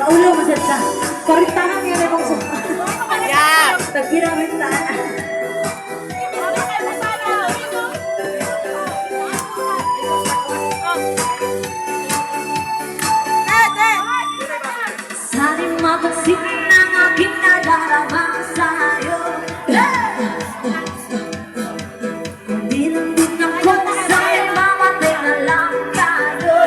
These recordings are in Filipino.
Kaulo mo sa parintahan nga rin mong sumpa. Yeah. Tagkiramintaan. Saling mapagsik ng aking nadarama sa'yo. Hindi lang din ako sa'yo, mamatay na lang tayo.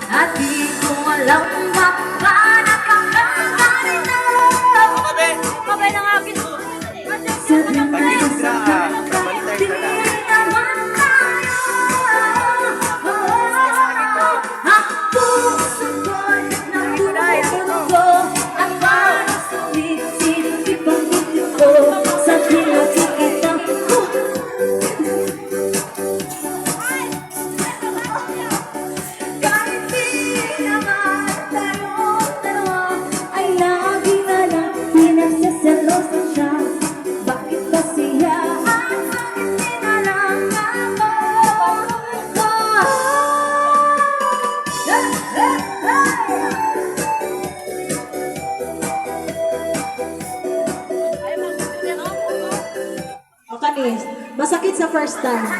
At di ko alam kung papanak ang kakarin na. Kabay ng akin. Sabi mo na sa akin, di naman tayo. Ang puso ko'y natutulog ko. At parang sumisilip ang ngiti ko. Sa pinag-kita kahit di naman tayo dalawa, ay lagi na lang pinagsaselos na siya. Bakit ba siya at bakit di na lang ako? O kanis, masakit sa first time.